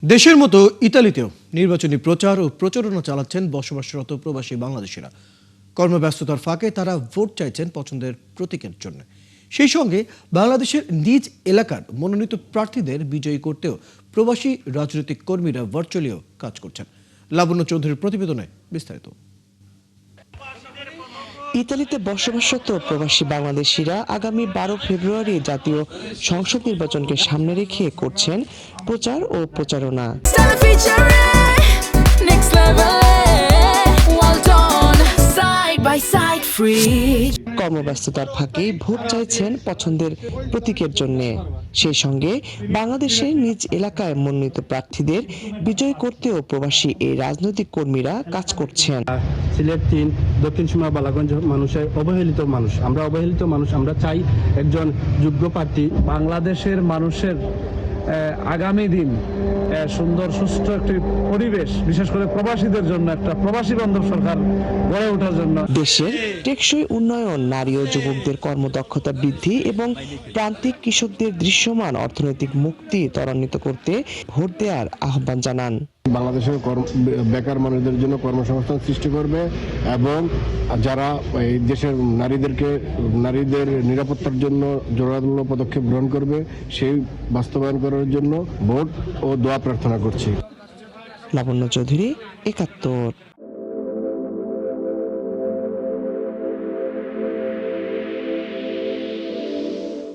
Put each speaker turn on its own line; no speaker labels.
দেশের মতো ইতালিতেও নির্বাচনী প্রচার ও প্রচারণা চালাচ্ছেন বসবাসরত প্রবাসী বাংলাদেশিরা। কর্মব্যস্ততার ফাঁকে তারা ভোট চাইছেন পছন্দের প্রতীকের জন্য। সেই সঙ্গে বাংলাদেশের নিজ এলাকার মনোনীত প্রার্থীদের বিজয়ী করতেও প্রবাসী রাজনৈতিক কর্মীরা ভার্চুয়ালিও কাজ করছেন। লাবণ্য চৌধুরীর প্রতিবেদনে বিস্তারিত।
ইতালিতে বসবাসরত প্রবাসী বাংলাদেশিরা আগামী 12 ফেব্রুয়ারি জাতীয় সংসদ নির্বাচনকে সামনে রেখে করছেন প্রচার ও প্রচারণা। কর্মব্যস্ততার ফাঁকে ভোট চাইছেন পছন্দের প্রতীকের জন্য। সেই সঙ্গে বাংলাদেশের নিজ এলাকায় মনোনীত প্রার্থীদের বিজয় করতেও প্রবাসী এই রাজনৈতিক কর্মীরা কাজ করছেন।
সিলেট 3 দক্ষিণ সীমা বালাগঞ্জ মানুষের অবহেলিত মানুষ, আমরা অবহেলিত মানুষ। আমরা চাই একজন যোগ্য প্রার্থী বাংলাদেশের মানুষের আগামী দিন সুন্দর সুষ্ঠ একটি পরিবেশ, বিশেষ করে প্রবাসীদের জন্য একটা প্রবাসী বান্ধব সরকার গড়ে ওঠার জন্য।
দেশের টেকসই উন্নয়ন, নারী ও যুবকদের কর্মদক্ষতা বৃদ্ধি এবং প্রান্তিক কৃষকদের দৃশ্যমান অর্থনৈতিক মুক্তি ত্বরান্বিত করতে ভোট দেওয়ার আহ্বান জানান।
বাংলাদেশের বেকার মানুষদের জন্য কর্মসংস্থান সৃষ্টি করবে এবং যারা এই দেশের নারীদের নিরাপত্তার জন্য জোরালো পদক্ষেপ গ্রহণ করবে সেই বাস্তবায়ন করার জন্য ভোট ও দোয়া প্রার্থনা করছি।
লাবণ্য চৌধুরী, ৭১।